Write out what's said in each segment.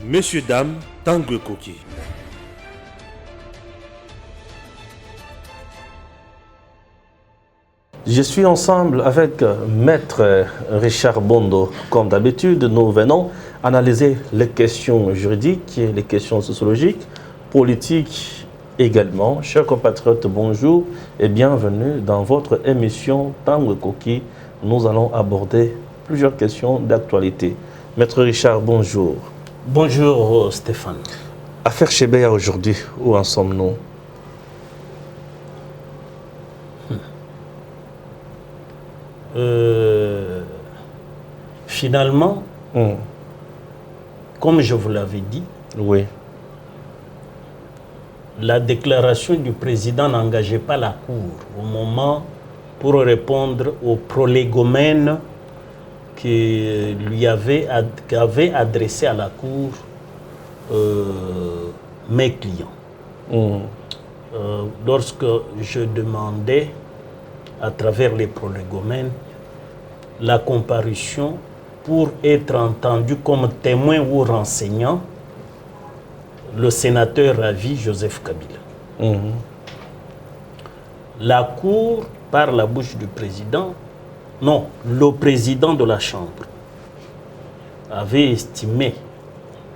Messieurs, dames, Tanguy Koki. Je suis ensemble avec Maître Richard Bondo. Comme d'habitude, nous venons analyser les questions juridiques, les questions sociologiques, politiques également. Chers compatriotes, bonjour et bienvenue dans votre émission Tanguy Koki. Nous allons aborder plusieurs questions d'actualité. Maître Richard, bonjour. Bonjour Stéphane. Affaire Chebeya aujourd'hui, où en sommes-nous? Finalement, comme je vous l'avais dit, oui. La déclaration du président n'engageait pas la Cour au moment pour répondre aux prolégomènes qu'avait adressé à la Cour mes clients. Lorsque je demandais à travers les prolégomènes la comparution pour être entendu comme témoin ou renseignant le sénateur ravi Joseph Kabila. La Cour, par la bouche du président, non, le président de la Chambre avait estimé,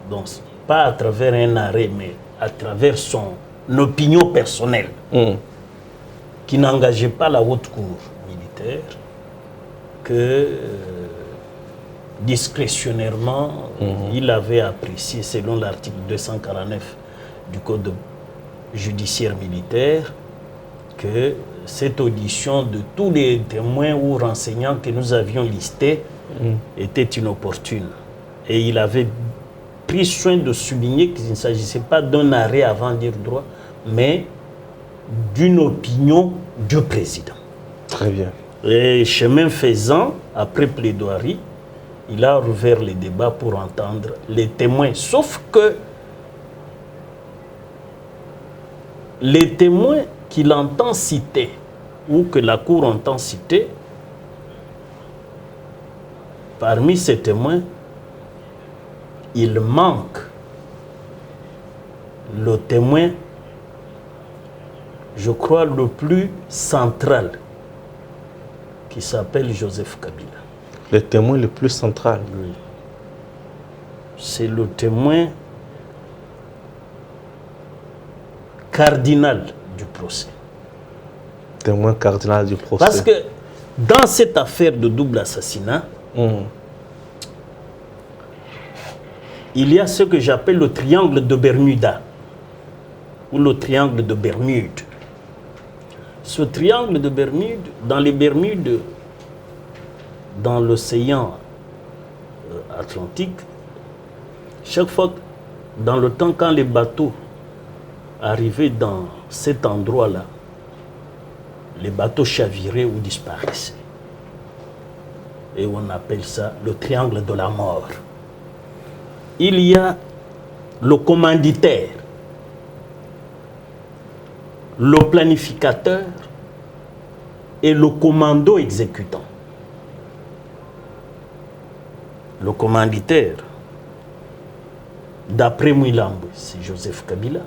donc pas à travers un arrêt, mais à travers son opinion personnelle, qui n'engageait pas la haute cour militaire, que discrétionnairement, il avait apprécié, selon l'article 249 du Code judiciaire militaire, que cette audition de tous les témoins ou renseignants que nous avions listés était inopportune. Et il avait pris soin de souligner qu'il ne s'agissait pas d'un arrêt avant dire droit, mais d'une opinion du président. Très bien. Et chemin faisant, après plaidoirie, il a rouvert les débats pour entendre les témoins. Sauf que les témoins qu'il entend citer, ou que la Cour entend citer, parmi ces témoins, il manque le témoin, je crois, le plus central, qui s'appelle Joseph Kabila. Le témoin le plus central. Oui. C'est le témoin cardinal du procès. Témoin cardinal du procès. Parce que dans cette affaire de double assassinat, il y a ce que j'appelle le triangle de Bermuda, ou le triangle de Bermude. Ce triangle de Bermude, dans les Bermudes, dans l'océan Atlantique, chaque fois, dans le temps quand les bateaux arrivaient dans cet endroit-là, les bateaux chaviraient ou disparaissaient. Et on appelle ça le triangle de la mort. Il y a le commanditaire, le planificateur et le commando exécutant. Le commanditaire, d'après Mouilambwe, c'est Joseph Kabila.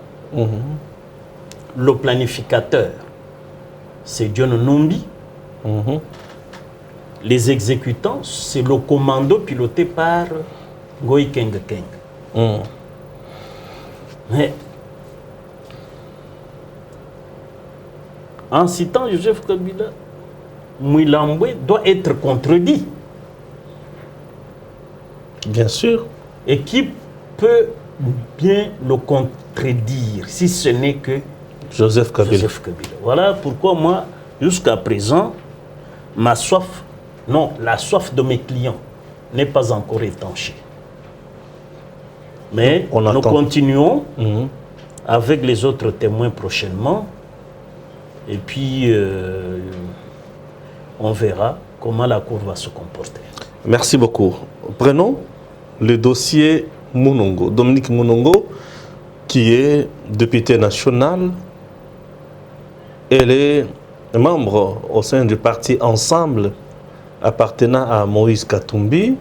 Le planificateur, c'est John Numbi. Les exécutants, c'est le commando piloté par Ngoï Keng Keng. Mais en citant Joseph Kabila, Mouilambwe doit être contredit. Bien sûr. Et qui peut bien le contredire si ce n'est que Joseph Kabila. Joseph Kabila. Voilà pourquoi moi, jusqu'à présent, la soif de mes clients n'est pas encore étanchée. Mais nous continuons avec les autres témoins prochainement. Et puis, on verra comment la Cour va se comporter. Merci beaucoup. Prenons le dossier Mounongo. Dominique Mounongo, qui est député national, elle est membre au sein du parti Ensemble appartenant à Moïse Katumbi.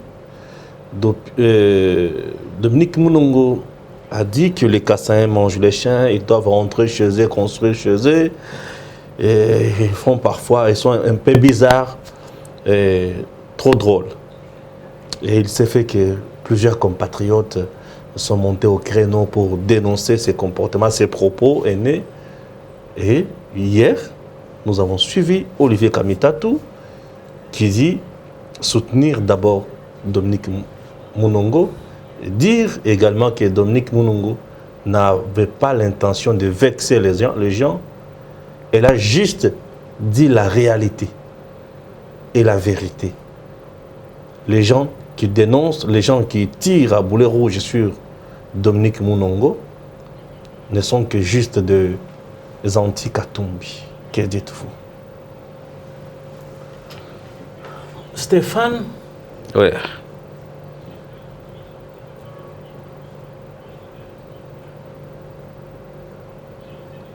Dominique Mounongo a dit que les Kassaïens mangent les chiens, ils doivent rentrer chez eux, construire chez eux. Et ils sont un peu bizarres, et trop drôles. Et il s'est fait que plusieurs compatriotes sont montés au créneau pour dénoncer ces comportements, ces propos haineux. Et hier, nous avons suivi Olivier Kamitatou qui dit soutenir d'abord Dominique Mounongo, et dire également que Dominique Mounongo n'avait pas l'intention de vexer les gens. Elle a juste dit la réalité et la vérité. Les gens qui dénoncent, les gens qui tirent à boulet rouge sur Dominique Mounongo ne sont que juste des anti-Katumbi. Que dites-vous? Stéphane, Oui.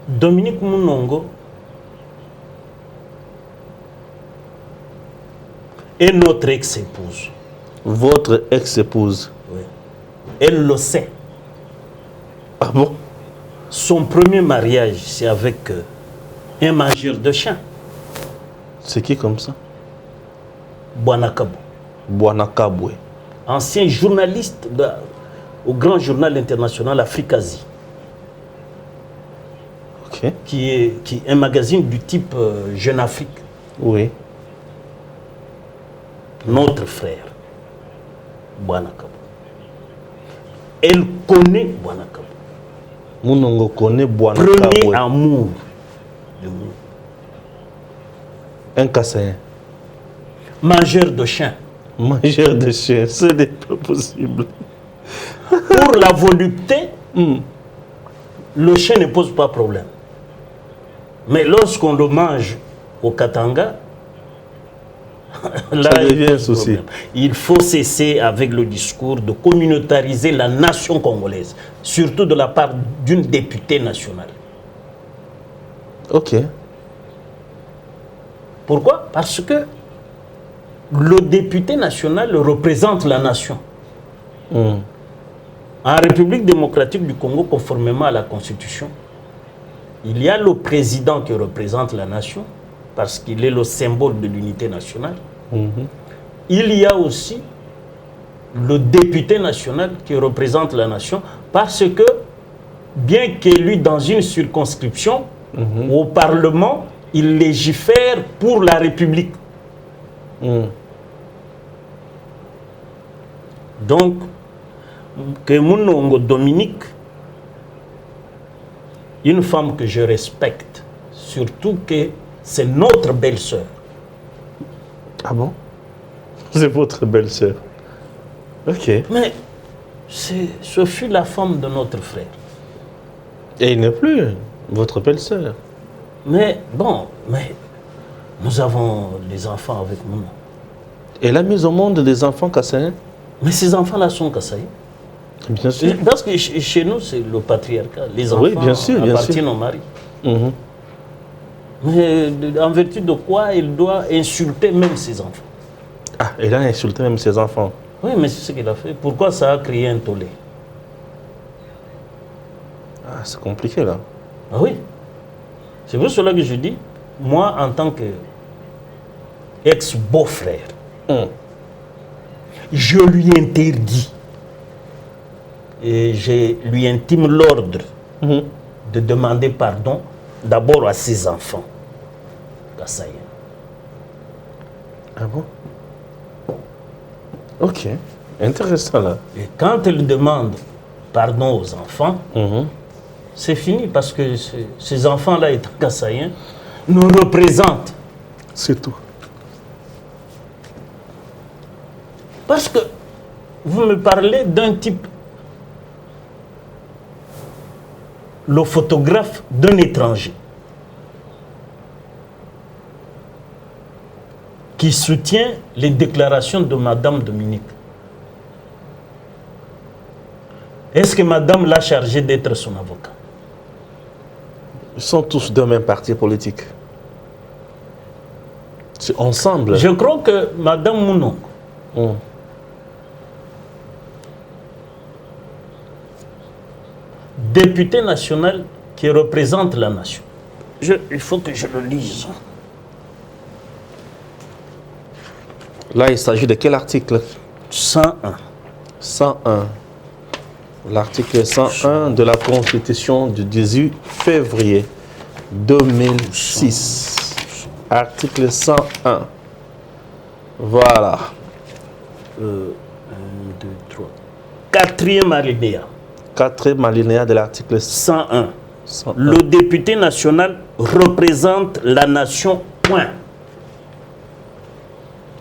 Dominique Mounongo est notre ex-épouse. Votre ex-épouse. Oui. Elle le sait. Ah bon? Son premier mariage, c'est avec un mangeur de chiens, C'est qui comme ça? Bouanakabo, Bouanakabwe. ancien journaliste au grand journal international Afrique-Asie, Ok. qui est un magazine du type Jeune Afrique. Oui. Notre frère, Bouanakabo. Elle connaît Bouanakabo. Mounongo connaît Premier Bouanakabwe. amour de Mounongo. Un Kassaïen. Mangeur de chiens. Mangeur de chiens, ce n'est pas possible. Pour la volupté, le chien ne pose pas problème. Mais lorsqu'on le mange au Katanga, là, Ça devient il un pose souci. problème. Il faut cesser avec le discours de communautariser la nation congolaise, surtout de la part d'une députée nationale. Ok. Pourquoi? Parce que le député national représente la nation. En République démocratique du Congo, conformément à la Constitution, il y a le président qui représente la nation, parce qu'il est le symbole de l'unité nationale. Il y a aussi le député national qui représente la nation, parce que, bien qu'élu dans une circonscription, au Parlement, il légifère pour la République. Donc, que Mounongo Dominique, une femme que je respecte, surtout que c'est notre belle-sœur. Ah bon? C'est votre belle-sœur. Ok. Mais ce fut la femme de notre frère. Et il n'est plus votre belle-sœur. Mais bon, mais nous avons des enfants avec nous. Elle a mis au monde des enfants Kassaïens? Mais ces enfants-là sont Kassaï. Bien sûr. Parce que chez nous, c'est le patriarcat. Les enfants Oui, bien sûr, bien appartiennent sûr. au mari. Mhm. Mais en vertu de quoi il doit insulter même ses enfants? Ah, elle a insulté même ses enfants. Oui, mais c'est ce qu'il a fait. Pourquoi ça a créé un tollé? Ah, c'est compliqué là. Ah oui. C'est pour cela que je dis, moi, en tant que ex-beau-frère, je lui interdis et je lui intime l'ordre de demander pardon d'abord à ses enfants. Kassaïen. Ah bon? Ok. Intéressant là. Et quand elle demande pardon aux enfants, c'est fini parce que ces enfants-là étant Kassaïens nous représentent. C'est tout. Parce que vous me parlez d'un type, le photographe d'un étranger, qui soutient les déclarations de Madame Dominique. Est-ce que Madame l'a chargé d'être son avocat? Ils sont tous d'un même parti politique. C'est ensemble. Je crois que Madame Mounongo député national qui représente la nation. Il faut que je le lise. Là, il s'agit de quel article? 101. 101. L'article 101 de la Constitution du 18 février 2006. Article 101. Voilà. 1, 2, 3. Quatrième alinéa. Quatrième alinéa de l'article 101. 101. Le député national représente la nation, point.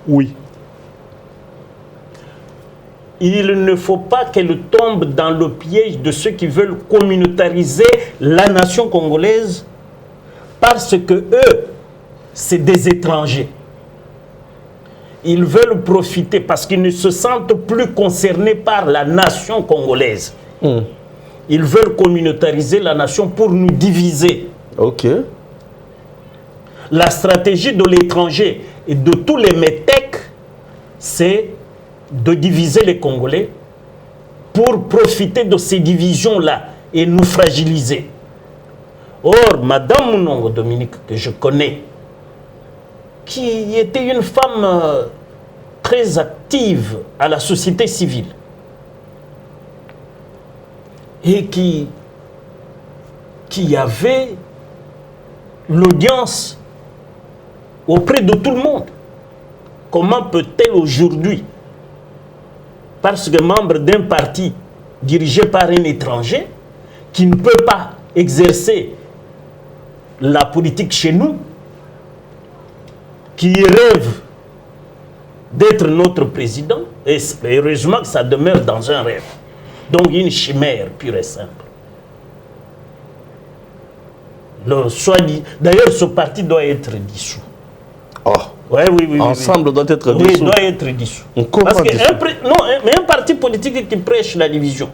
Oui. Il ne faut pas qu'elle tombe dans le piège de ceux qui veulent communautariser la nation congolaise parce que eux, c'est des étrangers. Ils veulent profiter parce qu'ils ne se sentent plus concernés par la nation congolaise. Ils veulent communautariser la nation pour nous diviser. Ok. La stratégie de l'étranger et de tous les métèques, c'est de diviser les Congolais pour profiter de ces divisions-là et nous fragiliser. Or, Madame Mounongo Dominique, que je connais, qui était une femme très active à la société civile et qui avait l'audience auprès de tout le monde. Comment peut-elle aujourd'hui, parce que membre d'un parti dirigé par un étranger, qui ne peut pas exercer la politique chez nous, qui rêve d'être notre président, et heureusement que ça demeure dans un rêve, donc une chimère pure et simple. D'ailleurs, ce parti doit être dissous. Oh. Ouais, oui. Ensemble doit être dissous. Oui, dissous. doit être dissous. Parce que un parti politique qui prêche la division.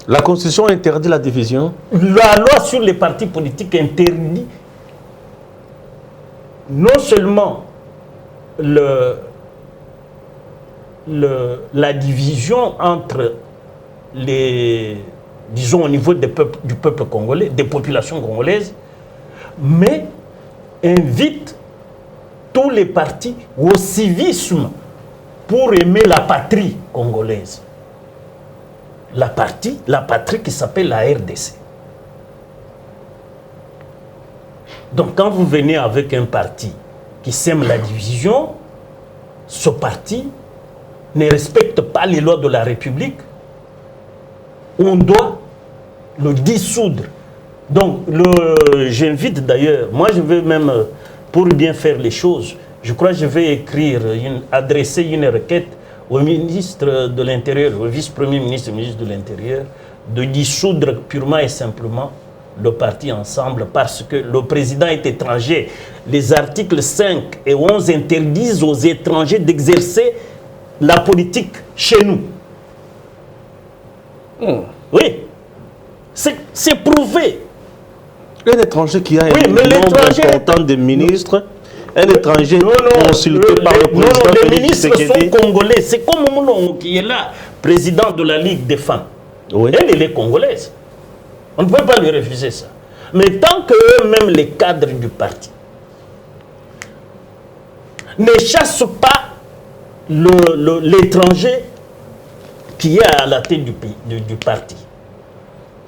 La Constitution interdit la division. La loi sur les partis politiques interdit non seulement la division entre les, disons au niveau du peuple congolais, des populations congolaises, mais invite tous les partis au civisme pour aimer la patrie congolaise. La patrie qui s'appelle la RDC. Donc quand vous venez avec un parti qui sème la division, ce parti ne respecte pas les lois de la République, on doit le dissoudre. Donc j'invite d'ailleurs, moi je vais même, pour bien faire les choses, je crois que je vais adresser une requête au ministre de l'Intérieur, au vice-premier ministre de l'Intérieur, de dissoudre purement et simplement le parti Ensemble parce que le président est étranger. Les articles 5 et 11 interdisent aux étrangers d'exercer la politique chez nous. Oui, c'est prouvé. Un étranger qui a un nombre important de ministres, un étranger consulté par le président. Non, les ministres sont congolais. C'est comme Moulon qui est là, président de la Ligue des femmes. Oui. Elle est congolaise. On ne peut pas lui refuser ça. Mais tant qu'eux-mêmes, les cadres du parti, ne chassent pas l'étranger qui est à la tête du parti.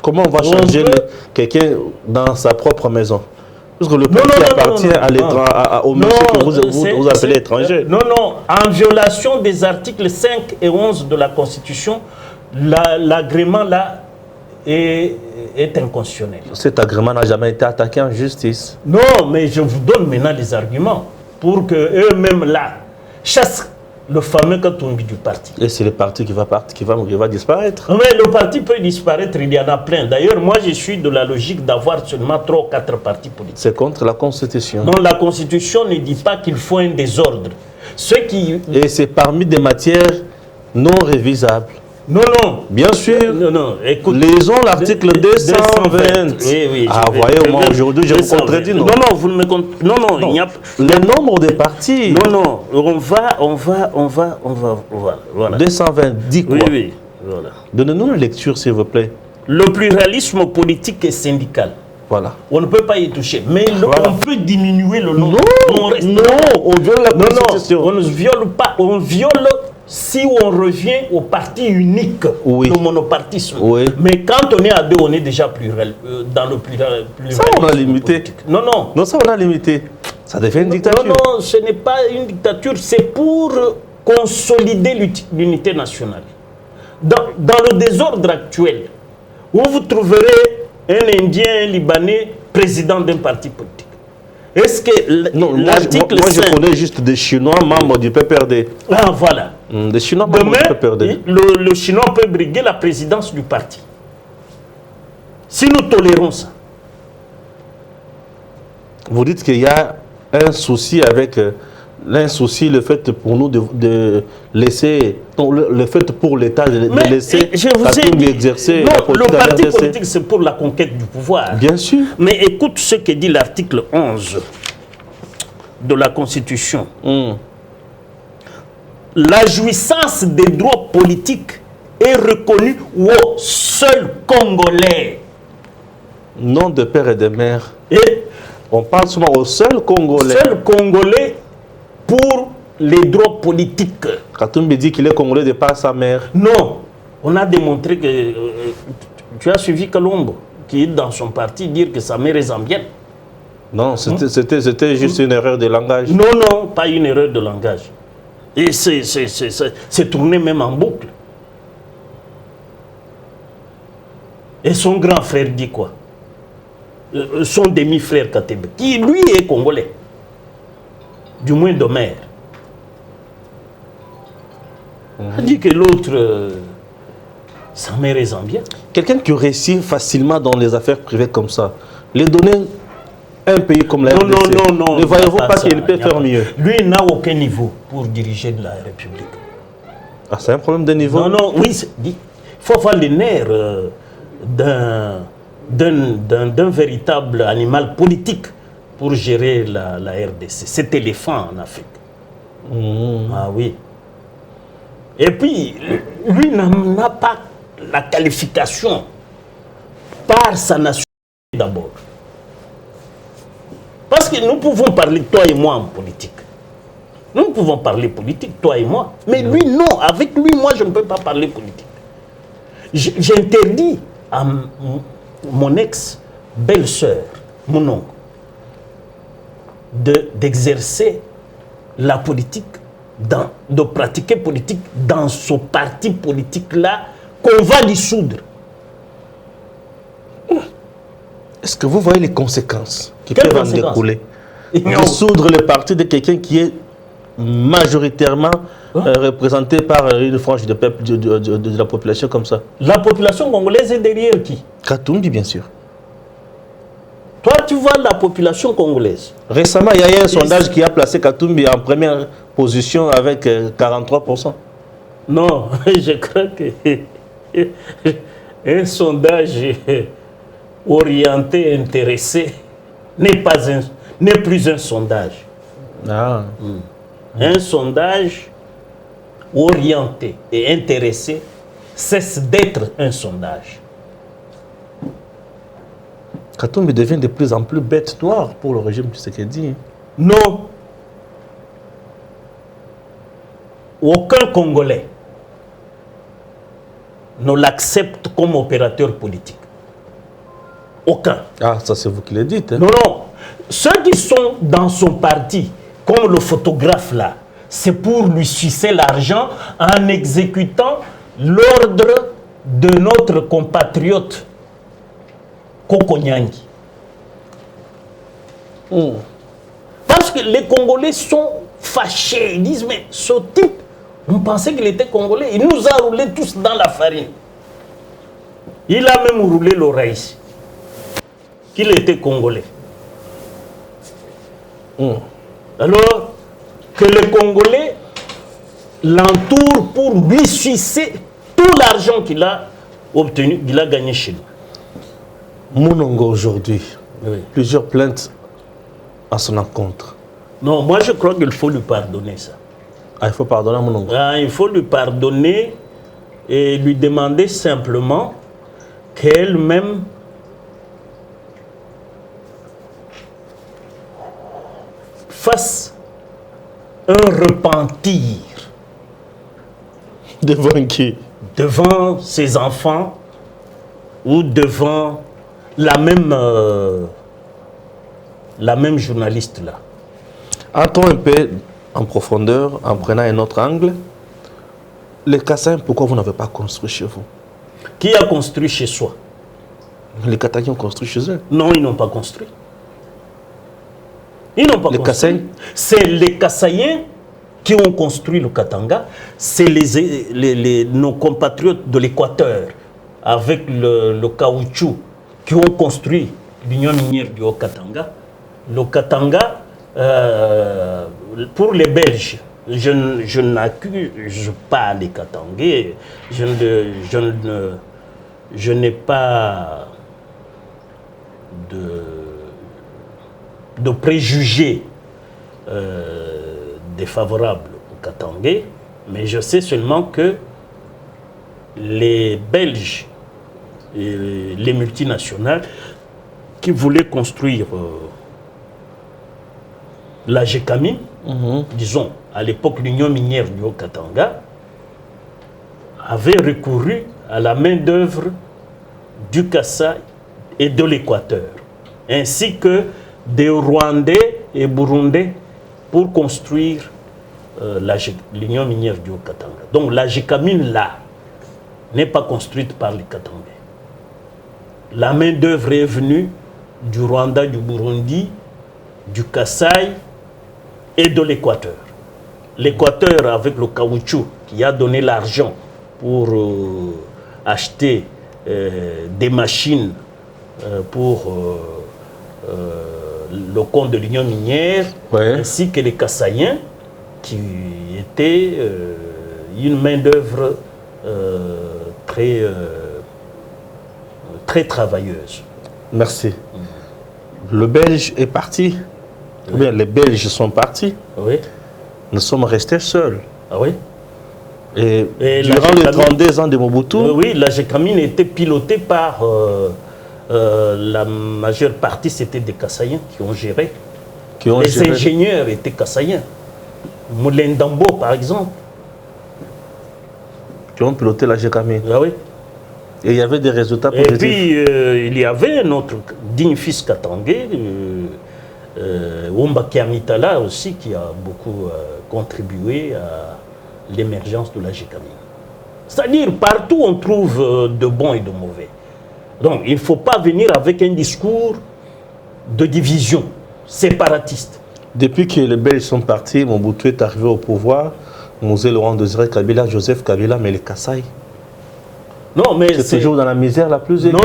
Comment on va changer quelqu'un dans sa propre maison? Parce que le parti appartient au monsieur que vous appelez étranger. Non, en violation des articles 5 et 11 de la Constitution, l'agrément là est inconstitutionnel. Cet agrément n'a jamais été attaqué en justice. Non, mais je vous donne maintenant les arguments pour qu'eux-mêmes là chassent le fameux Katumbi du parti. Et c'est le parti qui va disparaître. Mais le parti peut disparaître, il y en a plein. D'ailleurs, moi je suis de la logique d'avoir seulement 3 ou 4 partis politiques. C'est contre la Constitution. Non, la Constitution ne dit pas qu'il faut un désordre. Et c'est parmi des matières non révisables. Non. Bien sûr. Non, écoute. Lisons l'article 220. Oui. Voyez, moi aujourd'hui, je vous contredis, non? Non, vous ne me contredis. Non, il n'y a le nombre de partis. Non, on va. Voilà. 220, dit quoi? Oui, voilà. Donnez-nous une lecture, s'il vous plaît. le pluralisme politique et syndical. Voilà. On ne peut pas y toucher. Mais Voilà. on peut diminuer le nombre. Non, on viole la Constitution. On ne viole pas. On viole si on revient au parti unique, Oui. le monopartisme. Oui. Mais quand on est à deux, on est déjà plural, dans le pluralisme Ça, on a limité. politique. Non, non. Non, ça, on a limité. Ça devient une dictature. Non, non, ce n'est pas une dictature, c'est pour consolider l'unité nationale. Dans le désordre actuel, où vous trouverez un Indien, un Libanais, président d'un parti politique. Est-ce que Non, l'article moi, je 5... connais juste des Chinois membres du PPRD. Ah, voilà. Des Chinois membres Demain, du PPRD. le Chinois peut briguer la présidence du parti. Si nous tolérons ça. Vous dites qu'il y a un souci avec le fait pour nous de laisser, non, le fait pour l'État de Mais laisser je vous ai Katumbi dit, exercer non, la politique le à parti RDC. politique, c'est pour la conquête du pouvoir. Bien sûr. Mais écoute ce que dit l'article 11 de la Constitution. La jouissance des droits politiques est reconnue aux seuls Congolais. Non de père et de mère. Et On parle souvent aux seuls Congolais. seuls Congolais pour les droits politiques. Katumbi dit qu'il est Congolais de par sa mère. Non, on a démontré que... tu as suivi Kalombo, qui est dans son parti, dire que sa mère est zambienne. Non, c'était juste une erreur de langage. Non, non, pas une erreur de langage. Et c'est tourné même en boucle. Et son grand frère dit quoi? Son demi-frère Katebe, qui lui est congolais, du moins de mère. Il dit que l'autre, sa mère est zambienne. Quelqu'un qui réussit facilement dans les affaires privées comme ça, les donner un pays comme la RDC, ne voyez-vous pas qu'il peut faire mieux? Lui n'a aucun niveau pour diriger la République. Ah, c'est un problème de niveau? Non, non, oui, il faut avoir les nerfs d'un véritable animal politique pour gérer la RDC. C'est éléphant en Afrique. Ah oui. Et puis, lui n'a pas la qualification par sa nation d'abord. Parce que nous pouvons parler, toi et moi, en politique. Nous pouvons parler politique, toi et moi. Mais lui, non. Avec lui, moi, je ne peux pas parler politique. J'interdis à mon ex-belle-sœur, mon oncle, d'exercer la politique, de pratiquer politique dans ce parti politique-là qu'on va dissoudre. Est-ce que vous voyez les conséquences qui Quelles peuvent en conséquences? découler? Non. Dissoudre le parti de quelqu'un qui est majoritairement représenté par une frange de peuple de la population comme ça. La population congolaise est derrière qui? Katumbi, bien sûr. Toi, tu vois la population congolaise. Récemment, il y a eu un sondage qui a placé Katumbi en première position avec 43%. Non, je crois que un sondage orienté, intéressé, n'est plus un sondage. Ah. Un sondage orienté et intéressé cesse d'être un sondage. Katumbi devient de plus en plus bête noire pour le régime Tshisekedi. Non. Aucun Congolais ne l'accepte comme opérateur politique. Aucun. Ah, ça c'est vous qui le dites. Hein. Non, non. Ceux qui sont dans son parti, comme le photographe là, c'est pour lui sucer l'argent en exécutant l'ordre de notre compatriote Koko Nyangi. Parce que les Congolais sont fâchés. Ils disent, mais ce type, on pensait qu'il était Congolais. Il nous a roulés tous dans la farine. Il a même roulé l'oreille qu'il était Congolais. Alors que les Congolais l'entourent pour lui sucer tout l'argent qu'il a obtenu, qu'il a gagné chez nous. Monongo aujourd'hui, Oui. plusieurs plaintes à son encontre. Non, moi je crois qu'il faut lui pardonner ça. Ah, il faut pardonner à Monongo. Ah, il faut lui pardonner et lui demander simplement qu'elle-même fasse un repentir Devant qui? devant ses enfants ou devant la même journaliste là. Entrons un peu en profondeur, en prenant un autre angle. Les Kassans, pourquoi vous n'avez pas construit chez vous? Qui a construit chez soi? Les Katangais ont construit chez eux. Non, ils n'ont pas construit. Ils n'ont pas Les construit. Kassais? C'est les Kassaïens qui ont construit le Katanga. C'est nos compatriotes de l'Équateur, avec le caoutchouc, qui ont construit l'Union minière du Haut-Katanga. Le Katanga, pour les Belges, je n'accuse pas les Katangais, je n'ai pas de préjugés défavorables aux Katangais, mais je sais seulement que les Belges et les multinationales qui voulaient construire la Gécamine, disons, à l'époque l'Union minière du Haut-Katanga, avait recouru à la main-d'œuvre du Kassai et de l'Équateur, ainsi que des Rwandais et Burundais pour construire l'Union minière du Haut-Katanga. Donc la Gécamine, là, n'est pas construite par les Katangais. La main-d'œuvre est venue du Rwanda, du Burundi, du Kassai et de l'Équateur. L'Équateur, avec le caoutchouc, qui a donné l'argent pour acheter des machines pour le compte de l'Union minière, ainsi que les Kassaïens, qui étaient une main-d'œuvre très travailleuse. Merci. Le Belge est parti. Oui. Ou bien les Belges sont partis. Oui. Nous sommes restés seuls. Ah oui? Et la durant les Gécamine- 32 ans de Mobutu, Oui, la Gécamine était pilotée par la majeure partie, c'était des Kassaïens qui ont géré. qui ont Les géré- ingénieurs étaient Kassaïens. Moulin Dambo, par exemple. qui ont piloté la Gécamine. Ah oui. Et il y avait des résultats Et positifs. puis, il y avait notre digne fils Katangé, Womba Kiamitala aussi, qui a beaucoup contribué à l'émergence de la Gécamine. C'est-à-dire, partout on trouve de bons et de mauvais. Donc, il ne faut pas venir avec un discours de division séparatiste. Depuis que les Belges sont partis, Mobutu est arrivé au pouvoir. Mosé Laurent Désiré Kabila, Joseph Kabila, mais les Kassai, Non, mais c'est toujours dans la misère la plus aiguë.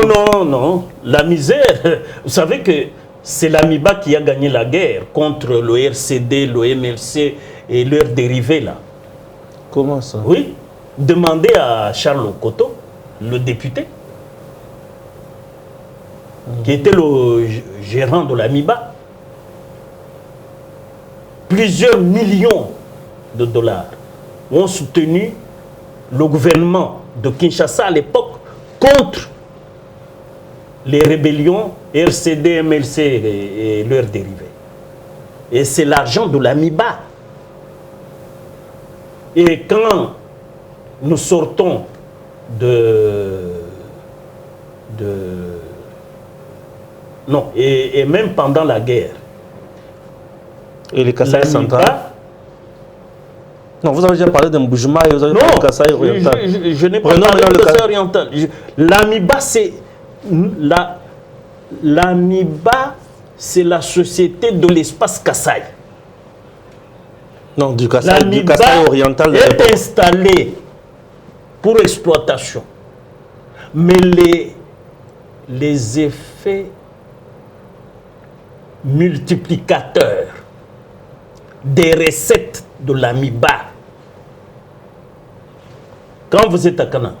Non. La misère, vous savez que c'est l'AMIBA qui a gagné la guerre contre le RCD, le MLC et leurs dérivés là. Comment ça? Oui, demandez à Charles Okoto, le député, qui était le gérant de l'AMIBA. Plusieurs millions de dollars ont soutenu le gouvernement de Kinshasa à l'époque contre les rébellions RCD, MLC et leurs dérivés. Et c'est l'argent de l'AMIBA. Et quand nous sortons non, et même pendant la guerre, Et les Kassai centrales? l'AMIBA. Non, vous avez déjà parlé d'un Boujma et vous avez Non, parlé de Kassai oriental. je n'ai pas Prenons parlé maintenant de le Kassai cas. oriental. L'AMIBA, c'est l'AMIBA, c'est la société de l'espace Kassai. Non, du Kassai L'AMIBA oriental de est l'époque. installée pour exploitation. Mais les effets multiplicateurs des recettes de l'AMIBA, quand vous êtes à Canaan,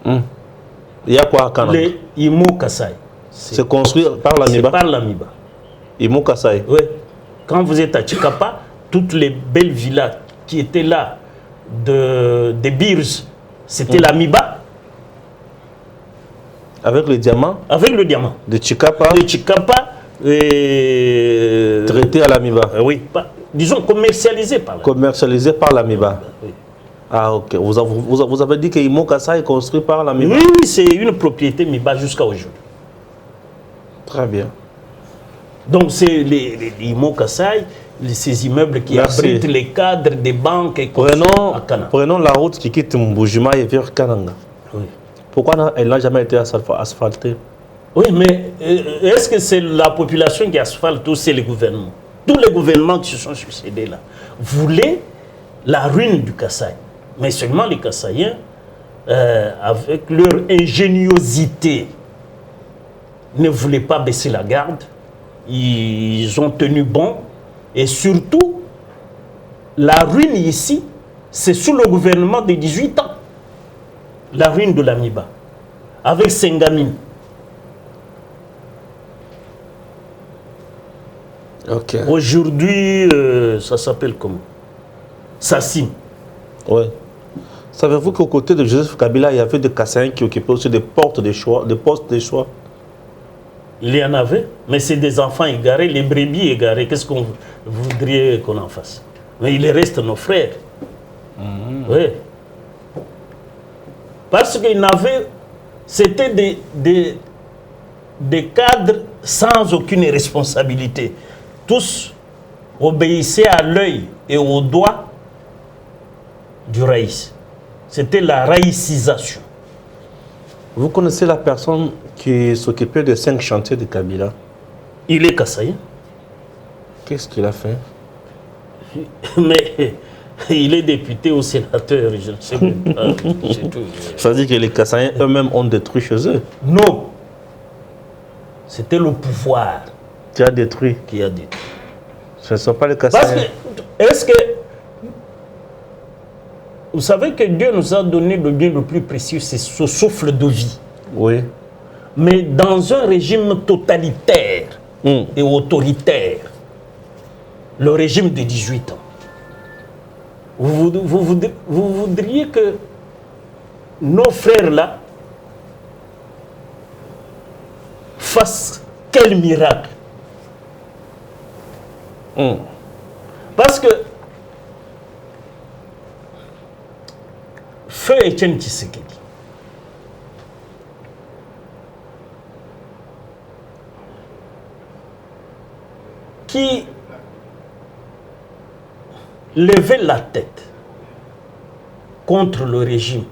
Il y a quoi à Canada? les Imo Kassai, C'est construit par c'est l'AMIBA. par l'AMIBA. Imo Kassai. Oui. Quand vous êtes à Chikapa, toutes les belles villas qui étaient là, des Beers, c'était l'AMIBA. Avec le diamant avec le diamant. de Chikapa, De Chikapa, traité à l'Amiba, oui, disons commercialisé par là. commercialisé par l'Amiba. Oui. Ah, ok. Vous avez dit que Imo Kassai est construit par l'Amiba. Oui, oui, c'est une propriété Miba jusqu'à aujourd'hui. Très bien. Donc c'est les Imo Kassai, ces immeubles qui Merci. abritent les cadres des banques et à Kana. Prenons la route qui quitte Mbujima et vers Kananga. Oui. Pourquoi elle n'a jamais été asphaltée? Oui, mais est-ce que c'est la population qui asphalte ou c'est les gouvernements? Tous les gouvernements qui se sont succédés là voulaient la ruine du Kassai. Mais seulement les Kassaïens, avec leur ingéniosité, ne voulaient pas baisser la garde. Ils ont tenu bon. Et surtout, la ruine ici, c'est sous le gouvernement de 18 ans. La ruine de l'Amiba. Avec Sengamine. Ok. Aujourd'hui, ça s'appelle comment? Sassim. Oui. Savez-vous qu'aux côtés de Joseph Kabila, il y avait des Kassaïens qui occupaient aussi des postes de choix? Il y en avait, mais c'est des enfants égarés, les brebis égarés. Qu'est-ce qu'on voudrait qu'on en fasse? Mais ils restent nos frères. Oui. Parce qu'ils n'avaient... C'était des cadres sans aucune responsabilité. Tous obéissaient à l'œil et au doigt du raïs. C'était la raïcisation. Vous connaissez la personne qui s'occupait des 5 chantiers de Kabila? Il est kassaïen. Qu'est-ce qu'il a fait? Mais il est député ou sénateur, je ne sais même pas. C'est tout. Ça veut dire que les Kassaïens eux-mêmes ont détruit chez eux. Non. C'était le pouvoir Qui a détruit. qui a dit. Ce ne sont pas les Parce Kassaïens. que, est-ce que... Vous savez que Dieu nous a donné le bien le plus précieux, c'est ce souffle de vie. Oui. Mais dans un régime totalitaire et autoritaire, le régime de 18 ans, vous voudriez que nos frères-là fassent quel miracle? Parce que Feu Etienne Tshisekedi, qui levait la tête contre le régime,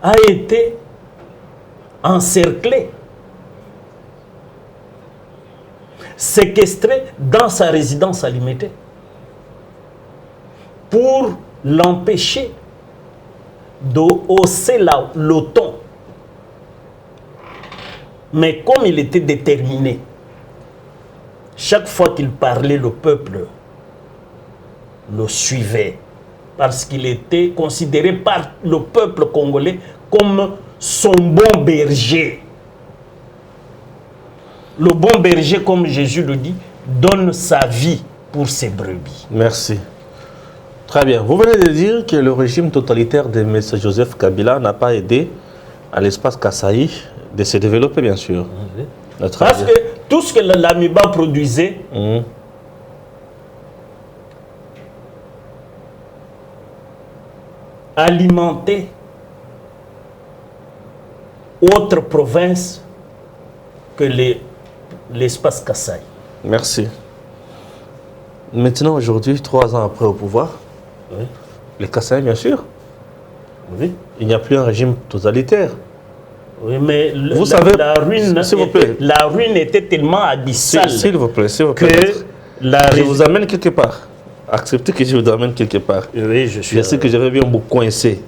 a été encerclé, séquestré dans sa résidence à Limete pour l'empêcher de hausser le ton. Mais comme il était déterminé, chaque fois qu'il parlait, le peuple le suivait parce qu'il était considéré par le peuple congolais comme son bon berger. Le bon berger, comme Jésus le dit, donne sa vie pour ses brebis. Merci. Très bien. Vous venez de dire que le régime totalitaire de M. Joseph Kabila n'a pas aidé à l'espace Kasaï de se développer, bien sûr. Parce que tout ce que l'Amiba produisait, alimentait autres provinces que l'espace Kasaï. Merci. Maintenant, aujourd'hui, 3 ans après au pouvoir, Oui. les Kassaïens, bien sûr, Oui. il n'y a plus un régime totalitaire. Oui, mais Vous savez, la ruine, s'il vous plaît. la ruine était tellement abyssale S'il vous plaît, s'il vous que plaît. la Je vous amène quelque part. Acceptez que je vous amène quelque part. Oui, je suis. Je sais que je vais bien vous coincer.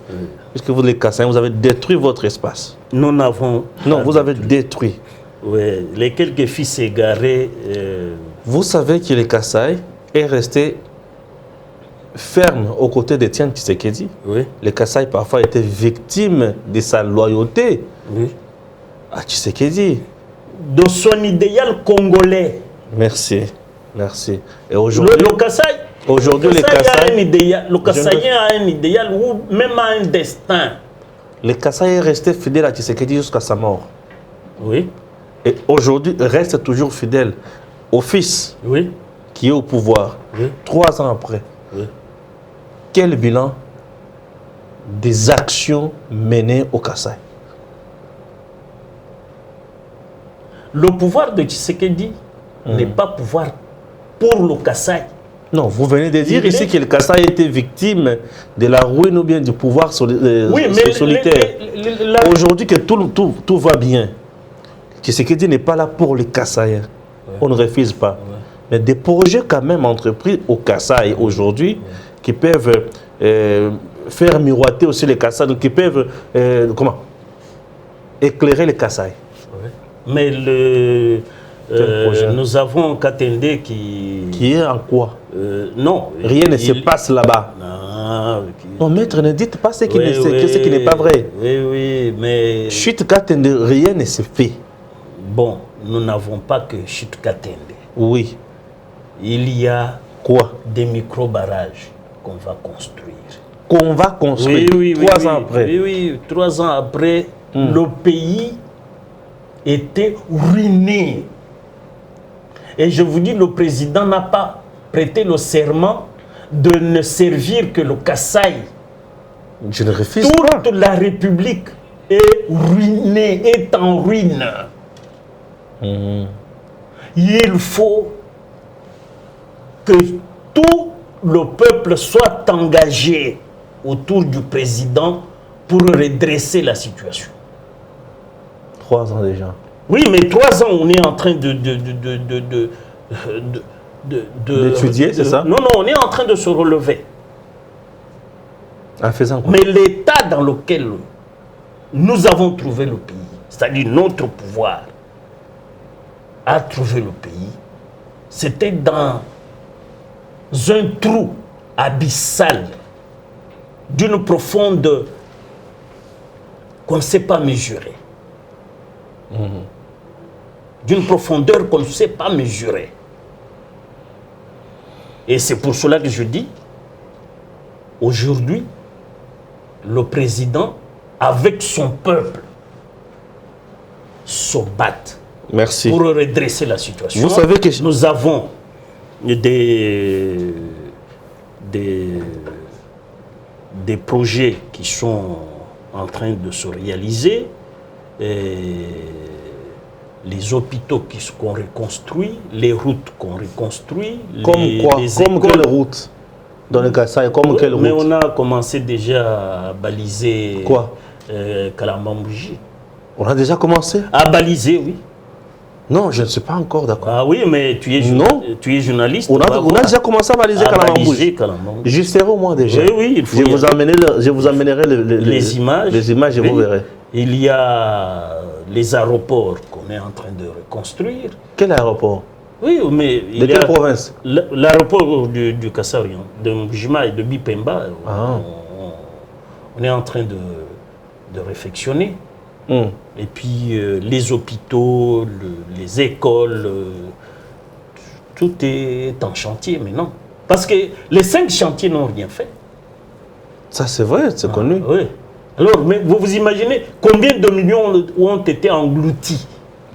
Puisque vous, les Kassaïens, vous avez détruit votre espace. Nous n'avons. Non, vous avez détruit. Oui, les quelques fils égarés. Vous savez que les Kassaï est resté ferme aux côtés d'Etienne Tshisekedi. Oui. Les Kassaï parfois étaient victimes de sa loyauté Oui. à Tshisekedi. De son idéal congolais. Merci. Merci. Et aujourd'hui, Le Kasaï, Aujourd'hui, les Le Kasaï, Kassaïen a un idéal ou même a un destin. les Kasaï est resté fidèle à Tshisekedi jusqu'à sa mort. Oui, Et aujourd'hui, reste toujours fidèle au fils oui, qui est au pouvoir. oui. 3 ans après, Oui. quel bilan des actions menées au Kasaï? Le pouvoir de Tshisekedi n'est pas pouvoir pour le Kasaï. Non, vous venez de dire Il ici est- que le Kasaï était victime de la ruine ou bien du pouvoir Oui, mais solitaire. Aujourd'hui que tout va bien, Tshisekedi n'est pas là pour les Kasaïens. On ne refuse pas. Mais des projets quand même entrepris au Kasaï aujourd'hui qui peuvent faire miroiter aussi les Kasaïs, qui peuvent éclairer les Kasaïs. Mais projet? nous avons Katende qui... Qui est en quoi? Non. Rien ne se passe là-bas. Non, Non, maître, ne dites pas ce qui Oui, ce qui n'est pas vrai. Oui, oui, mais... Chute Katende, rien ne se fait. Bon, nous n'avons pas que Chute Katende. Oui. Il y a Quoi? des micro-barrages qu'on va construire. Qu'on va construire 3 ans après. Oui, oui, 3 ans après, le pays était ruiné. Et je vous dis, le président n'a pas prêté le serment de ne servir que le Kasaï. Je ne refuse pas. Toute la République est ruinée, est en ruine. Il faut que tout le peuple soit engagé autour du président pour redresser la situation. 3 ans déjà. Oui, mais 3 ans, on est en train d'étudier, c'est ça? Non, non, on est en train de se relever. En faisant quoi? Mais l'état dans lequel nous avons trouvé le pays, c'est-à-dire notre pouvoir a trouvé le pays, c'était dans un trou abyssal d'une profondeur qu'on ne sait pas mesurer. D'une profondeur qu'on ne sait pas mesurer. Et c'est pour cela que je dis, aujourd'hui, le président, avec son peuple, se battent Merci. pour redresser la situation. Vous savez que nous avons des projets qui sont en train de se réaliser, et les hôpitaux qu'on reconstruit, les routes qu'on reconstruit, comme quoi? les Comme écoles. quelle route? Dans le Kasaï, comme quelle route? Mais on a commencé déjà à baliser Quoi? Kalambambouji. On a déjà commencé? À baliser, oui. Non, je ne suis pas encore d'accord. Ah oui, mais tu es, Non. tu es journaliste. On a déjà commencé à baliser Kalambambouji. J'y serai au moins déjà. Oui, oui, il faut je vous amènerai les images. Les images et Oui. vous verrez. Il y a les aéroports qu'on est en train de reconstruire. Quel aéroport? Oui, mais il De y a quelle province? l'aéroport du Kassarian, de Mjima et de Bipemba. Ah. On est en train de réfectionner. Et puis les hôpitaux, les écoles, tout est en chantier maintenant. Parce que les 5 chantiers n'ont rien fait. Ça c'est vrai, c'est connu. Oui. Alors, mais vous imaginez combien de millions ont été engloutis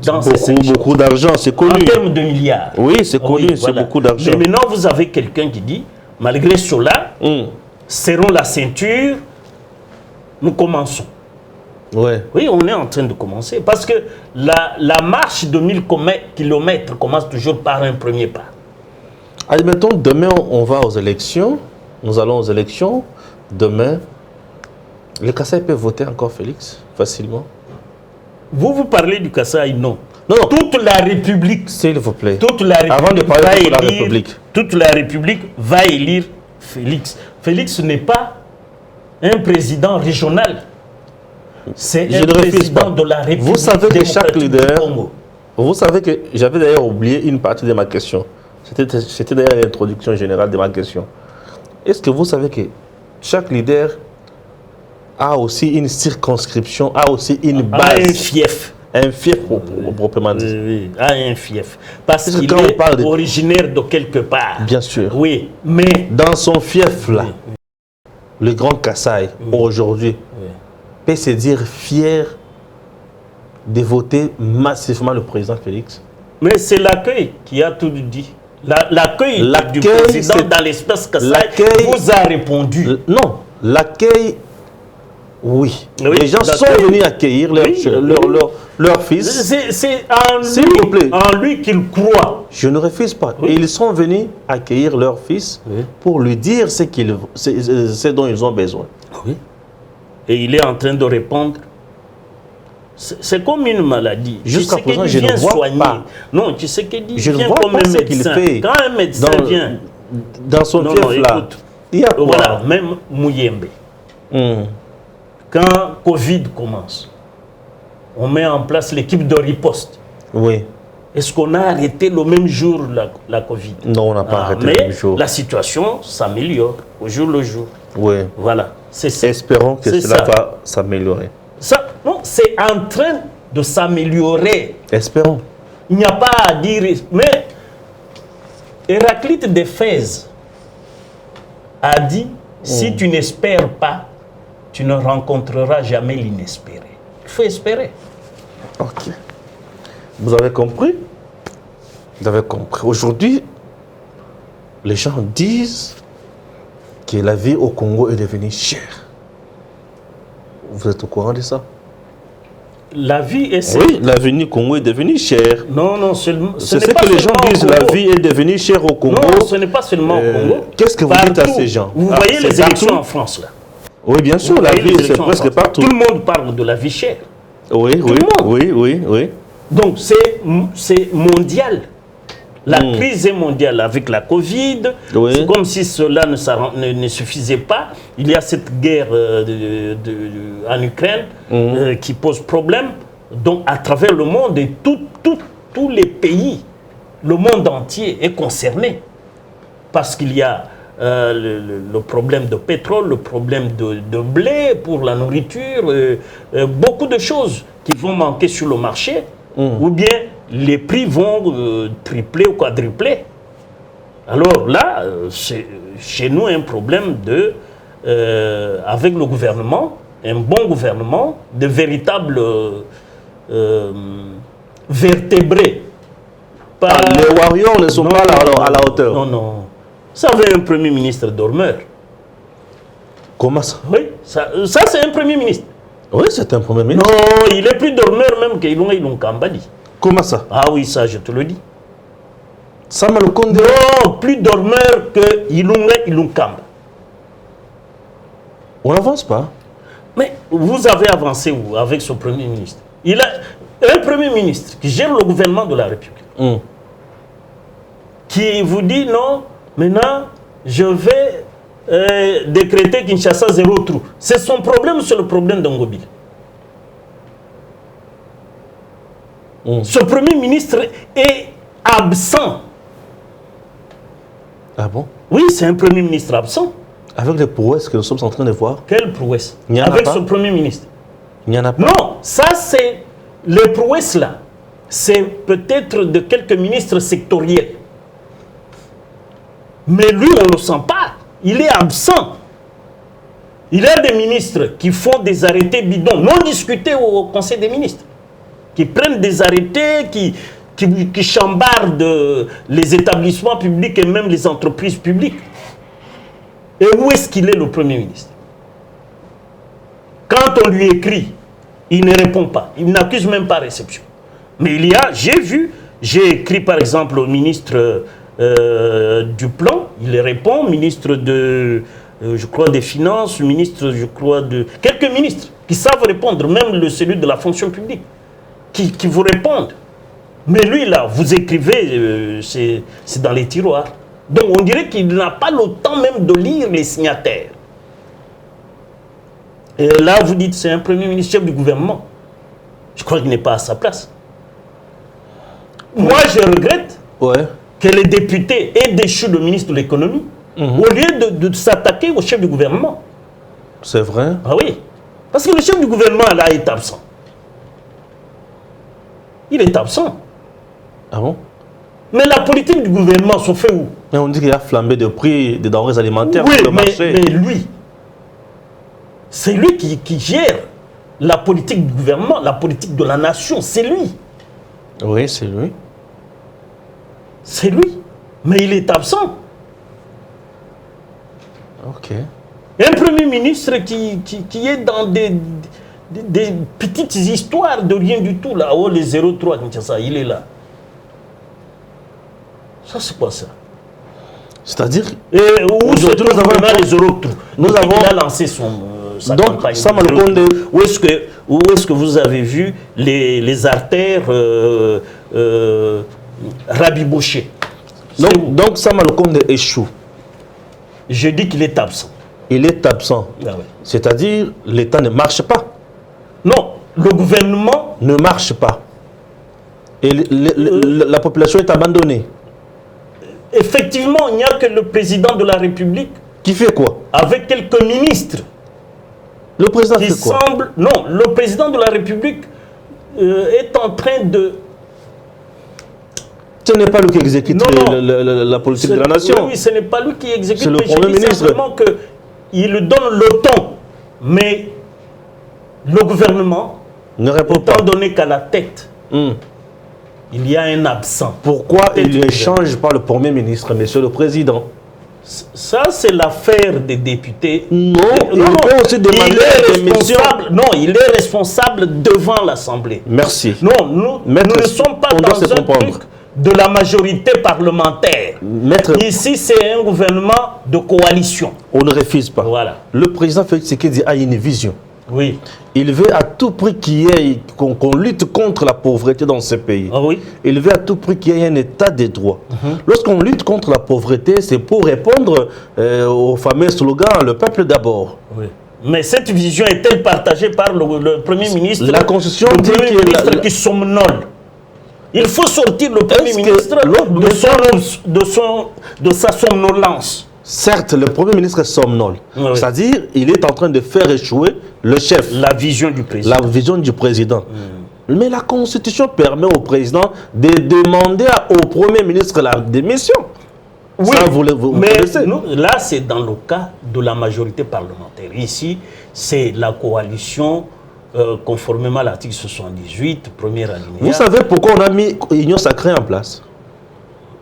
dans ces 5 chantiers? Beaucoup d'argent, c'est connu. En termes de milliards. Oui, c'est connu, Oui, c'est voilà. beaucoup d'argent. Mais maintenant, vous avez quelqu'un qui dit, malgré cela, serrons la ceinture, nous commençons. Ouais. Oui, on est en train de commencer. Parce que la marche de 1000 km commence toujours par un premier pas. Admettons, demain, on va aux élections. Nous allons aux élections. Demain, les Kasaï peuvent voter encore, Félix, facilement. Vous parlez du Kasaï, non. Non, non. Toute la République, S'il vous plaît. toute la République, Avant de parler va de toute la élire- République. toute la République va élire Félix. Félix n'est pas un président régional. C'est Je un ne refuse président pas. de la République Vous savez que chaque démocratique du leader, Congo. vous savez que j'avais d'ailleurs oublié une partie de ma question. C'était d'ailleurs l'introduction générale de ma question. Est-ce que vous savez que chaque leader a aussi une circonscription, a aussi une A un base, fief. un fief proprement dit. Oui, à un fief. Parce Parce que qu'il quand on est parle de- originaire de quelque part. Bien sûr. Oui, mais... Dans son fief là, le Grand Kassai, aujourd'hui, peut se dire fier de voter massivement le président Félix. Mais c'est l'accueil qui a tout dit. L'accueil du L'accueil, président c'est- dans l'espace Kassai l'accueil- vous a répondu. Non, l'accueil, oui. Oui, Les gens sont l'accueil. venus accueillir leur fils. C'est en S'il vous plaît. lui, en lui qu'il croit. Je ne refuse pas. Oui. Et ils sont venus accueillir leur fils Oui. pour lui dire ce dont ils ont besoin. Oui. Et il est en train de répondre. C'est comme une maladie. Jusqu'à présent, Tshisekedi je ne vient vois soigner. pas. Non, Tshisekedi Je ne vient vois comme pas un ce qu'il médecin. fait Quand un médecin vient, Dans son Non, fief non, là, écoute. il y a quoi? voilà, même Mouyembe, Hum. quand Covid commence, on met en place l'équipe de riposte. Oui. Est-ce qu'on a arrêté le même jour la Covid? Non, on n'a pas arrêté mais le même jour. la situation s'améliore au jour le jour. Oui. Voilà, c'est ça. Espérons que C'est cela ça. va s'améliorer. Ça, non, c'est en train de s'améliorer. Espérons. Il n'y a pas à dire. Mais Héraclite d'Éphèse a dit si tu n'espères pas, tu ne rencontreras jamais l'inespéré. Il faut espérer. Ok. Vous avez compris? Vous avez compris. Aujourd'hui, les gens disent que la vie au Congo est devenue chère. Vous êtes au courant de ça? La vie est Oui, la vie au Congo est devenue chère. Non, non, seulement. C'est ce que les gens disent, la vie est devenue chère au Congo. Non, ce n'est pas seulement au Congo. Qu'est-ce que vous dites à Partout. ces gens? Vous Ah, voyez c'est les élections partout? en France, là. Oui, bien sûr, Vous la voyez les vie, c'est élections en presque France. partout. Tout le monde parle de la vie chère. Oui, oui, le monde. oui, oui, oui. Donc, c'est mondial. La crise est mondiale avec la Covid. Oui. C'est comme si cela ne suffisait pas. Il y a cette guerre en Ukraine qui pose problème. Donc, à travers le monde et tous les pays, le monde entier est concerné. Parce qu'il y a le problème de pétrole, le problème de blé pour la nourriture, beaucoup de choses qui vont manquer sur le marché, ou bien les prix vont tripler ou quadrupler. Alors là, c'est chez nous un problème avec le gouvernement, un bon gouvernement, de véritables vertébrés. Pas- Les warriors ne sont Non, pas non, à la hauteur. Non, non. Ça avait un premier ministre dormeur. Comment ça? Oui, ça c'est un premier ministre. Oui, c'est un premier ministre. Non, il est plus dormeur même qu'Ilunga Ilunkambadi. Comment ça? Ah oui, ça je te le dis. Sama Lukonde. Non, plus dormeur que Ilunga Ilunkamba. On n'avance pas. Mais vous avez avancé où avec ce premier ministre? Il a un premier ministre qui gère le gouvernement de la République. Qui vous dit non, maintenant je vais décréter Kinshasa zéro trou. C'est son problème, c'est le problème d'Angobile. Ce premier ministre est absent. Ah bon? Oui, c'est un premier ministre absent. Avec les prouesses que nous sommes en train de voir, Quelle prouesse? Il n'y en a Avec pas. ce premier ministre. il n'y en a pas. Non, ça c'est les prouesses là. C'est peut-être de quelques ministres sectoriels. Mais lui, on ne le sent pas. Il est absent. Il y a des ministres qui font des arrêtés bidons, non discutés au Conseil des ministres, qui prennent des arrêtés, qui chambardent les établissements publics et même les entreprises publiques. Et où est-ce qu'il est, le Premier ministre? Quand on lui écrit, il ne répond pas. Il n'accuse même pas réception. Mais j'ai écrit par exemple au ministre du Plan, il répond, ministre je crois des Finances, ministre, je crois de... Quelques ministres qui savent répondre, même celui de la fonction publique, qui vous répondent. Mais lui là, vous écrivez, c'est dans les tiroirs. Donc on dirait qu'il n'a pas le temps même de lire les signataires. Et là, vous dites, c'est un premier ministre, chef du gouvernement. Je crois qu'il n'est pas à sa place. Moi, je regrette Ouais. que les députés aient déchu le ministre de l'économie au lieu de s'attaquer au chef du gouvernement. C'est vrai. Ah oui. Parce que le chef du gouvernement, là, est absent. Il est absent. Ah bon? Mais la politique du gouvernement se fait où? Mais on dit qu'il y a flambé de prix des denrées alimentaires Oui, sur le marché. mais lui, c'est lui qui gère la politique du gouvernement, la politique de la nation. C'est lui. Oui, c'est lui. C'est lui. Mais il est absent. Ok. Un premier ministre qui est dans des petites histoires de rien du tout, là, oh, les 03, ça, il est là. Ça, c'est quoi ça? C'est-à-dire, Où se aujourd'hui, trouve maintenant les 03? nous avons- Il a lancé sa donc, campagne. Sama Lukonde, Où est-ce que vous avez vu les artères rabibochées? donc Sama Lukonde échoue. Je dis qu'il est absent. Il est absent. Ah ouais. C'est-à-dire, l'État ne marche pas. Non, le gouvernement, Ne marche pas. Et la population est abandonnée. effectivement, il n'y a que le président de la République Qui fait quoi? avec quelques ministres Le président qui fait quoi? semblent... Non, le président de la République est en train de... Ce n'est pas lui qui exécute Non, la politique de la nation. Oui, ce n'est pas lui qui exécute, C'est le mais je Premier dis ministre. simplement qu'il donne le ton. Mais le gouvernement, Ne répond étant pas. donné qu'à la tête, Hmm. il y a un absent. Pourquoi Tête il du ne change pas le Premier ministre, monsieur le Président? Ça, c'est l'affaire des députés. Non, il peut aussi demander il est la démission. responsable. Non, il est responsable devant l'Assemblée. Merci. Non, nous Maître, ne sommes pas on doit se dans un comprendre. truc de la majorité parlementaire. Maître, Ici, c'est un gouvernement de coalition. on ne refuse pas. Voilà. Le président Félix Tshisekedi a une vision. Oui. Il veut à tout prix qu'on lutte contre la pauvreté dans ce pays. Ah oui. Il veut à tout prix qu'il y ait un état de droit. Lorsqu'on lutte contre la pauvreté, c'est pour répondre au fameux slogan « Le peuple d'abord Oui. Mais cette vision est-elle partagée par le Premier ministre? La Constitution le dit Premier que ministre qui somnole. Il faut sortir le Premier Est-ce que ministre l'autre de sa somnolence. Certes, le Premier ministre est somnole. Oui, oui. C'est-à-dire il est en train de faire échouer le chef, La vision du président. la vision du président. Mais la Constitution permet au président de demander au Premier ministre la démission. Oui, Ça, vous mais connaissez. là, c'est dans le cas de la majorité parlementaire. Ici, c'est la coalition, conformément à l'article 78, première alinéa. Vous savez pourquoi on a mis Union Sacrée en place?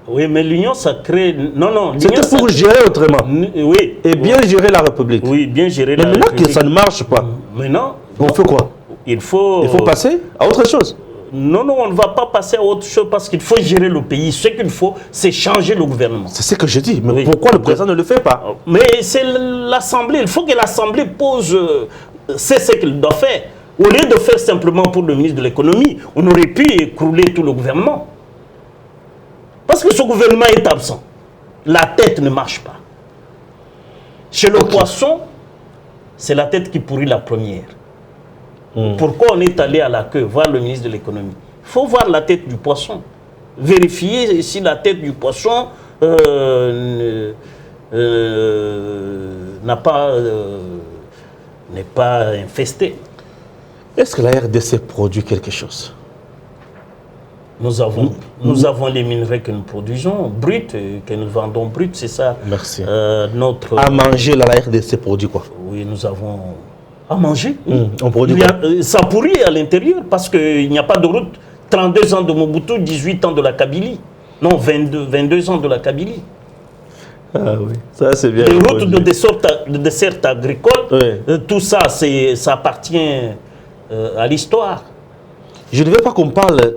Oui, mais l'union sacrée... Non, non. l'union C'était pour sacrée- gérer autrement. Oui. Et bien gérer la République. Oui, bien gérer Mais la maintenant que République. ça ne marche pas, Maintenant, on fait quoi? il faut... Il faut passer à autre chose. Non, non, on ne va pas passer à autre chose parce qu'il faut gérer le pays. Ce qu'il faut, c'est changer le gouvernement. C'est ce que je dis. Mais Oui. pourquoi le président ne le fait pas? Mais c'est l'Assemblée. Il faut que l'Assemblée pose... c'est ce qu'il doit faire. Au lieu de faire simplement pour le ministre de l'économie, on aurait pu écrouler tout le gouvernement. Parce que ce gouvernement est absent. La tête ne marche pas. Chez le poisson, c'est la tête qui pourrit la première. Pourquoi on est allé à la queue voir le ministre de l'économie? Il faut voir la tête du poisson. Vérifier si la tête du poisson n'est pas infestée. Est-ce que la RDC produit quelque chose? Nous avons les minerais que nous produisons, bruts, que nous vendons bruts, c'est ça. Merci. Notre... À manger, là, la RDC produit quoi? Oui, nous avons à manger. On produit Il y quoi? a, ça pourrit à l'intérieur parce qu'il n'y a pas de route. 32 ans de Mobutu, 18 ans de la Kabylie. Non, 22 ans de la Kabylie. Ah oui, ça c'est bien. Les routes répondu. de dessert agricole, Oui. tout ça, ça appartient à l'histoire. Je ne veux pas qu'on parle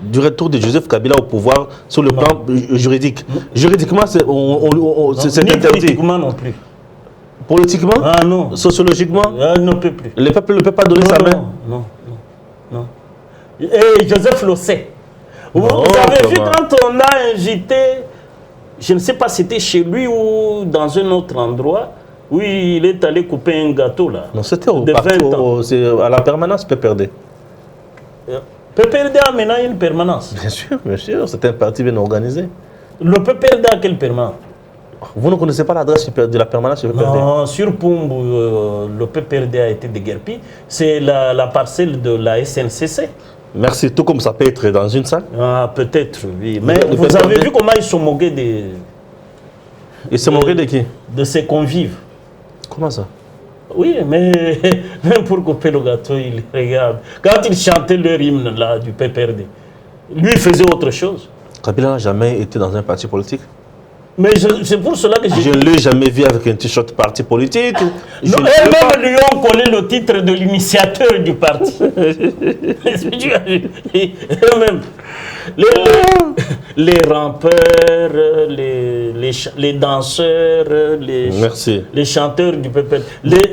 du retour de Joseph Kabila au pouvoir sur le plan juridique. Juridiquement, c'est Ni interdit. politiquement non plus. Politiquement, Ah non. sociologiquement, Il ne peut plus. le peuple ne peut pas donner Non, sa non, main. non, non, non. Et Joseph le sait. Vous Non, avez vu comment? quand on a invité, je ne sais pas si c'était chez lui ou dans un autre endroit, où il est allé couper un gâteau là. Non, c'était au de 20 ans. c'est à la permanence PPRD. PPRD a maintenant une permanence. Bien sûr, c'était un parti bien organisé. Le PPRD a quelle permanence? Vous ne connaissez pas l'adresse de la permanence du PPRD? Non, sur Pumbu, le PPRD a été déguerpi. C'est la parcelle de la SNCC. Merci. Tout comme ça peut être dans une salle. Ah, peut-être, oui. Mais Le vous PPRD. avez vu comment ils sont moqués Et c'est moqué de qui? de ses convives. Comment ça? Oui, mais même pour couper le gâteau, il regarde. Quand ils chantaient leur hymne là, du PPRD, lui il faisait autre chose. Kabila n'a jamais été dans un parti politique. Mais c'est pour cela que Je j'ai... ne l'ai jamais vu avec un t-shirt parti politique. Je Non, ne sais pas. eux-mêmes lui ont collé le titre de l'initiateur du parti. Eux-mêmes. Les rampeurs, les danseurs, Merci. les chanteurs du PPRD,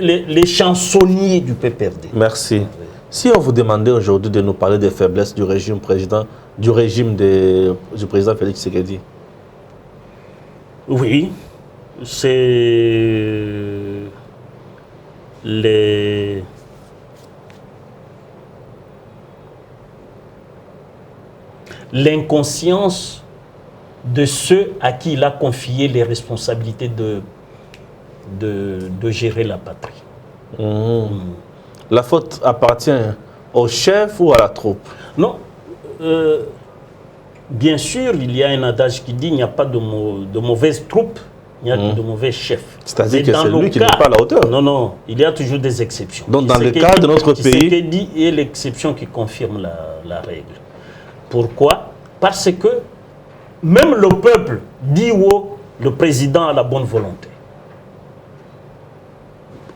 les chansonniers du PPRD. Merci. Si on vous demandait aujourd'hui de nous parler des faiblesses du régime du président Félix Tshisekedi. Oui, c'est l'inconscience de ceux à qui il a confié les responsabilités de gérer la patrie. La faute appartient au chef ou à la troupe? Non, bien sûr, il y a un adage qui dit qu'il n'y a pas de mauvaise troupe, il n'y a que de mauvais chefs. C'est-à-dire Mais que dans c'est le lui qui cas- n'est pas à la hauteur. Non, non, il y a toujours des exceptions. Donc, dans le Tshisekedi- cas de notre pays- Tshisekedi est l'exception qui confirme la règle. Pourquoi? Parce que même le peuple dit où le président a la bonne volonté.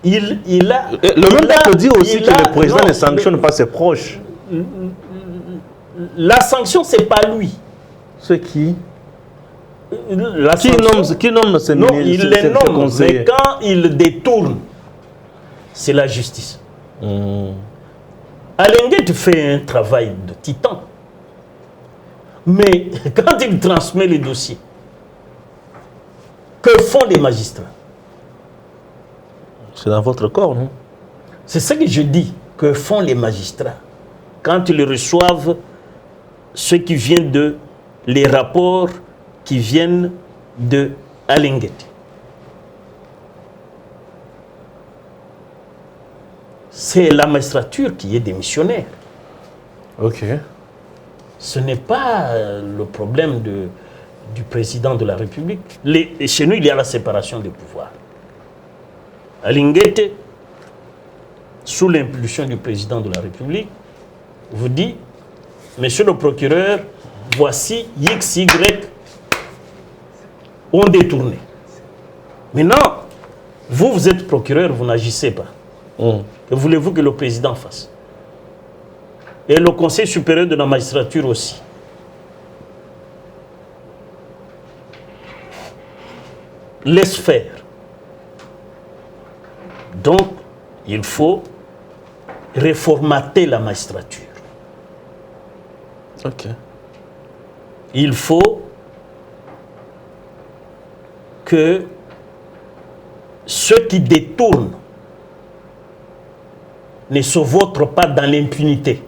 Il a... Et le même peuple dit aussi il que a- le président non, ne sanctionne pas ses proches. La sanction, c'est pas lui. C'est qui? La Qui sanction- nomme ses Non, ministres, il ses les nomme, conseillers? mais quand il détourne, c'est la justice. Alenguet fait un travail de titan. Mais quand il transmet les dossiers, que font les magistrats? C'est dans votre corps, non? C'est ce que je dis, que font les magistrats quand ils reçoivent ce qui vient de les rapports qui viennent de Alenguet. C'est la magistrature qui est démissionnaire. Ok. Ce n'est pas le problème du président de la République. Chez nous, il y a la séparation des pouvoirs. Alinguete, sous l'impulsion du président de la République, vous dit, monsieur le procureur, voici X, Y ont détourné. Maintenant, vous êtes procureur, vous n'agissez pas. Que voulez-vous que le président fasse? Et le Conseil supérieur de la magistrature aussi. Laisse faire. Donc, il faut réformater la magistrature. Ok. Il faut que ceux qui détournent ne se vautrent pas dans l'impunité.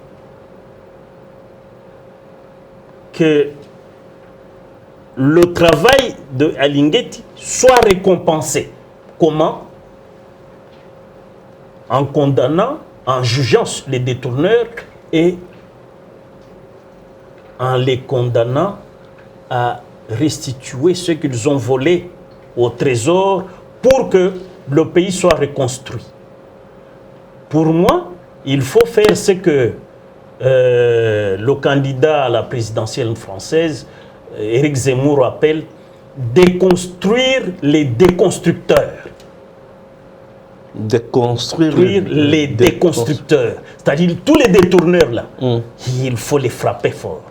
Que le travail de Alinguet soit récompensé. Comment? En condamnant, en jugeant les détourneurs et en les condamnant à restituer ce qu'ils ont volé au trésor pour que le pays soit reconstruit. Pour moi, il faut faire ce que le candidat à la présidentielle française, Éric Zemmour, appelle déconstruire les déconstructeurs. Déconstruire Les déconstructeurs. C'est-à-dire tous les détourneurs là, il faut les frapper fort.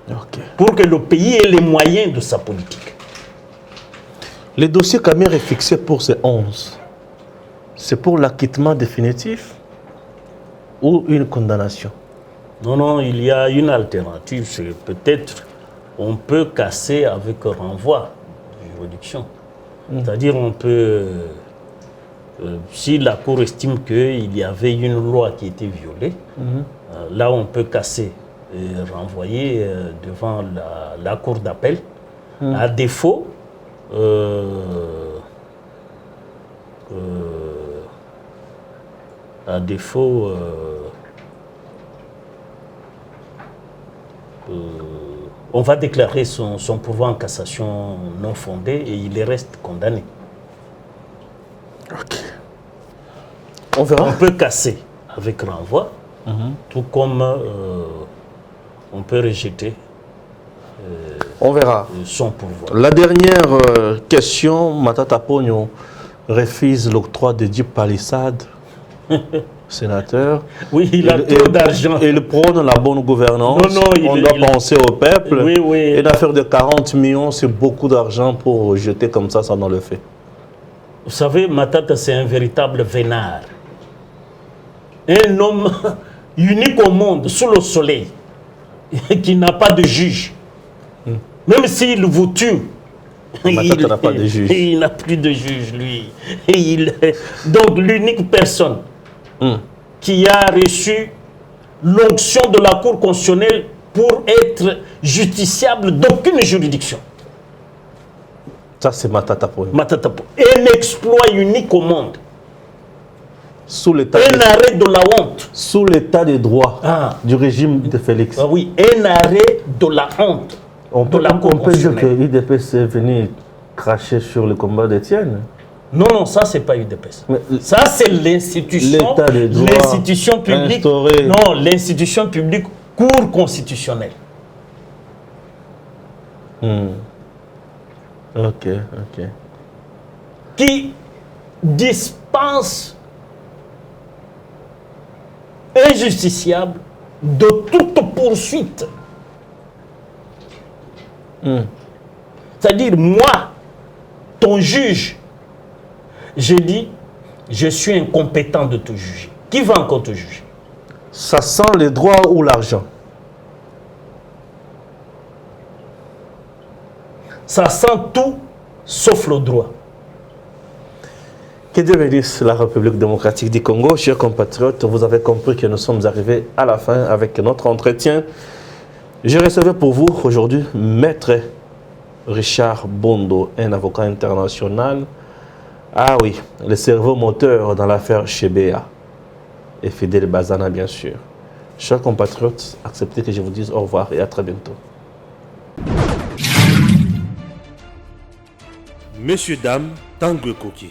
Ok. Pour que le pays ait les moyens de sa politique. Le dossier Camer est fixé pour ces 11. C'est pour l'acquittement définitif ou une condamnation? Non, non, il y a une alternative. C'est peut-être on peut casser avec un renvoi de juridiction. C'est-à-dire on peut, si la Cour estime qu'il y avait une loi qui était violée, là on peut casser et renvoyer devant la Cour d'appel. À défaut, on va déclarer son pourvoi en cassation non fondé et il reste condamné. Ok. On verra. On peut casser avec renvoi, tout comme on peut rejeter On verra. son pourvoi. La dernière question, Matata Pogno refuse l'octroi de 10 palissades, sénateur. Oui, il a trop d'argent. Il prône la bonne gouvernance. Non, non, on doit penser au peuple. Oui, oui. Une affaire de 40 millions, c'est beaucoup d'argent pour jeter comme ça dans le fait. Vous savez, Matata, c'est un véritable vénard. Un homme unique au monde, sous le soleil, qui n'a pas de juge. Même s'il vous tue, Matata n'a pas de juge. Il n'a plus de juge, lui. Donc, l'unique personne qui a reçu l'onction de la Cour constitutionnelle pour être justiciable d'aucune juridiction. Ça, c'est Matata Pogno. Matata Pogno. Un exploit unique au monde. Sous l'état Un arrêt de la honte. sous l'état de droit du régime de Félix. Ah oui, un arrêt de la honte. On peut, de la Cour on peut dire que constitutionnelle. l'IDPS est venu cracher sur le combat d'Étienne. Non, non, ça, c'est pas UDPS. Mais Ça, c'est l'institution. l'état de droit L'institution publique. instauré. Non, l'institution publique, Cour constitutionnelle. Ok, ok. Qui dispense un justiciable de toute poursuite. C'est-à-dire, moi, ton juge, je dis, je suis incompétent de te juger. Qui va encore te juger? Ça sent les droits ou l'argent? Ça sent tout sauf le droit. Que Dieu bénisse la République démocratique du Congo. Chers compatriotes, vous avez compris que nous sommes arrivés à la fin avec notre entretien. Je recevais pour vous aujourd'hui Maître Richard Bondo, un avocat international. Ah oui, le cerveau moteur dans l'affaire Chebea. Et Fidel Bazana, bien sûr. Chers compatriotes, acceptez que je vous dise au revoir et à très bientôt. Messieurs, dames, Tanguy Koki.